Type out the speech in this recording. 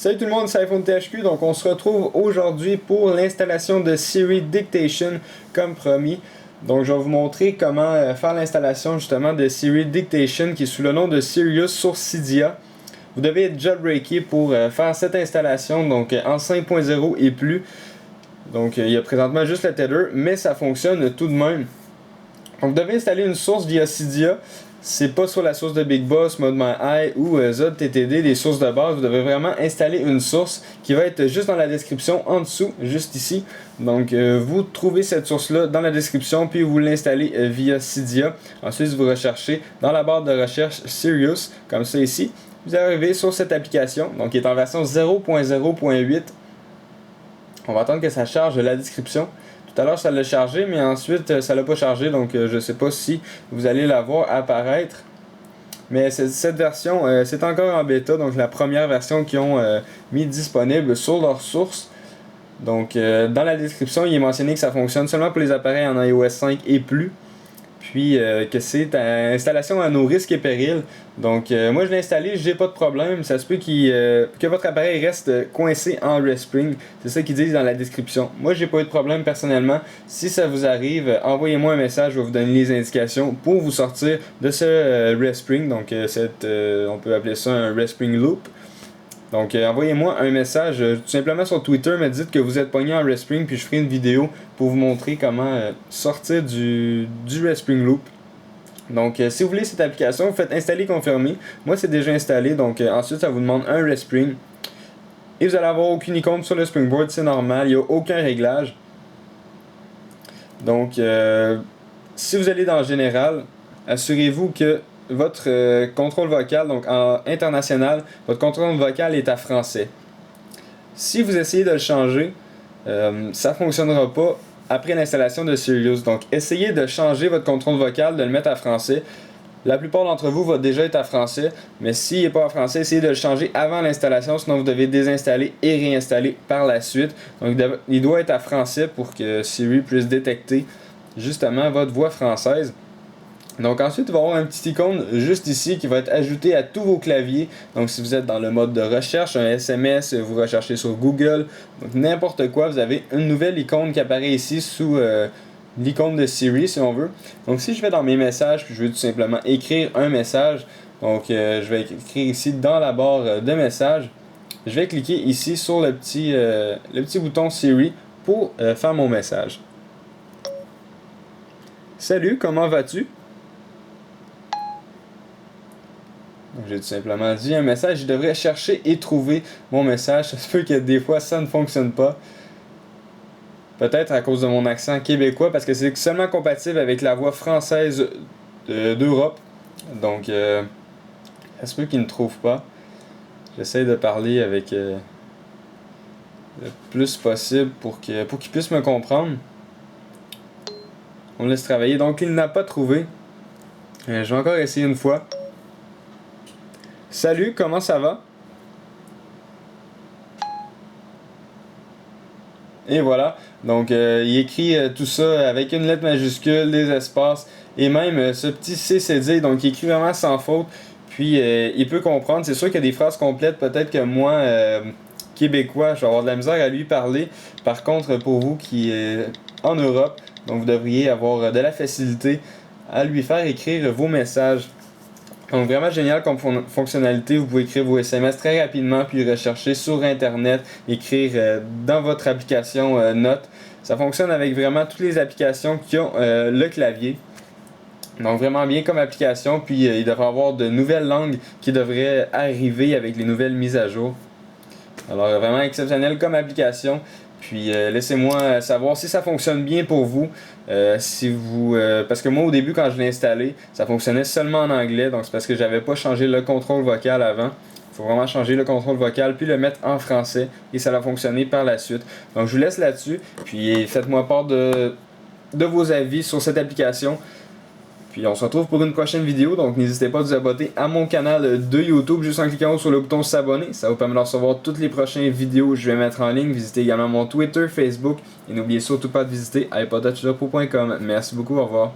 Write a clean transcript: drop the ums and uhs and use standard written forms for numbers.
Salut tout le monde, c'est iPhone THQ, donc on se retrouve aujourd'hui pour l'installation de Siri Dictation comme promis. Donc je vais vous montrer comment faire l'installation justement de Siri Dictation qui est sous le nom de Sirius sur Cydia. Vous devez être jailbreaké pour faire cette installation, donc en 5.0 et plus. Donc il y a présentement juste le tether, mais ça fonctionne tout de même. Donc vous devez installer une source via Cydia. C'est pas sur la source de Big Boss, ModMyEye ou ZTTD, des sources de base. Vous devez vraiment installer une source qui va être juste dans la description en dessous, juste ici. Donc vous trouvez cette source là dans la description puis vous l'installez via Cydia. Ensuite vous recherchez dans la barre de recherche Sirius, comme ça ici. Vous arrivez sur cette application, donc qui est en version 0.0.8. On va attendre que ça charge la description. Tout à l'heure ça l'a chargé, mais ensuite ça l'a pas chargé, donc je sais pas si vous allez la voir apparaître. Mais cette version, c'est encore en bêta, donc la première version qu'ils ont mis disponible sur leur source. Donc dans la description, il est mentionné que ça fonctionne seulement pour les appareils en iOS 5 et plus. Puis que c'est une installation à nos risques et périls. Donc moi je l'ai installé, j'ai pas de problème. Ça se peut que votre appareil reste coincé en Respring. C'est ça qu'ils disent dans la description. Moi j'ai pas eu de problème personnellement. Si ça vous arrive, envoyez-moi un message, je vais vous donner les indications pour vous sortir de ce Respring. Donc on peut appeler ça un Respring Loop. Donc envoyez-moi un message tout simplement sur Twitter, me dites que vous êtes pogné en Respring, puis je ferai une vidéo pour vous montrer comment sortir du Respring Loop. Donc si vous voulez cette application, vous faites installer confirmer. Moi c'est déjà installé, donc ensuite ça vous demande un Respring. Et vous allez avoir aucune icône sur le Springboard, c'est normal, il n'y a aucun réglage. Donc si vous allez dans Général, assurez-vous que votre contrôle vocal, donc en international, votre contrôle vocal est à français. Si vous essayez de le changer, ça ne fonctionnera pas après l'installation de Sirius. Donc essayez de changer votre contrôle vocal, de le mettre à français. La plupart d'entre vous va déjà être à français, mais s'il n'est pas à français, essayez de le changer avant l'installation, sinon vous devez désinstaller et réinstaller par la suite. Donc il doit être à français pour que Siri puisse détecter justement votre voix française. Donc ensuite, il va y avoir un petit icône juste ici qui va être ajouté à tous vos claviers. Donc si vous êtes dans le mode de recherche, un SMS, vous recherchez sur Google, donc n'importe quoi, vous avez une nouvelle icône qui apparaît ici sous l'icône de Siri si on veut. Donc si je vais dans mes messages, puis je veux tout simplement écrire un message, donc je vais écrire ici dans la barre de messages, je vais cliquer ici sur le petit bouton Siri pour faire mon message. Salut, comment vas-tu? J'ai tout simplement dit un message, je devrais chercher et trouver mon message. Ça se peut que des fois ça ne fonctionne pas. Peut-être à cause de mon accent québécois, parce que c'est seulement compatible avec la voix française d'Europe. Donc, ça se peut qu'il ne trouve pas. J'essaie de parler avec le plus possible pour qu'il puisse me comprendre. On laisse travailler. Donc, il n'a pas trouvé. Je vais encore essayer une fois. Salut, comment ça va? Et voilà, donc il écrit tout ça avec une lettre majuscule, des espaces, et même ce petit CCD, donc il écrit vraiment sans faute, puis il peut comprendre. C'est sûr qu'il y a des phrases complètes, peut-être que moi, québécois, je vais avoir de la misère à lui parler. Par contre, pour vous qui êtes en Europe, donc vous devriez avoir de la facilité à lui faire écrire vos messages. Donc vraiment génial comme fonctionnalité, vous pouvez écrire vos SMS très rapidement puis rechercher sur internet, écrire dans votre application Notes. Ça fonctionne avec vraiment toutes les applications qui ont le clavier. Donc vraiment bien comme application, puis il devrait y avoir de nouvelles langues qui devraient arriver avec les nouvelles mises à jour. Alors vraiment exceptionnel comme application. Puis laissez-moi savoir si ça fonctionne bien pour vous. Parce que moi au début quand je l'ai installé, ça fonctionnait seulement en anglais, donc c'est parce que j'avais pas changé le contrôle vocal avant. Il faut vraiment changer le contrôle vocal puis le mettre en français et ça va fonctionner par la suite. Donc je vous laisse là-dessus, puis faites-moi part de vos avis sur cette application. Puis on se retrouve pour une prochaine vidéo, donc n'hésitez pas à vous abonner à mon canal de YouTube juste en cliquant sur le bouton s'abonner. Ça vous permet de recevoir toutes les prochaines vidéos que je vais mettre en ligne. Visitez également mon Twitter, Facebook et n'oubliez surtout pas de visiter iPodTouchDepo.com. Merci beaucoup, au revoir.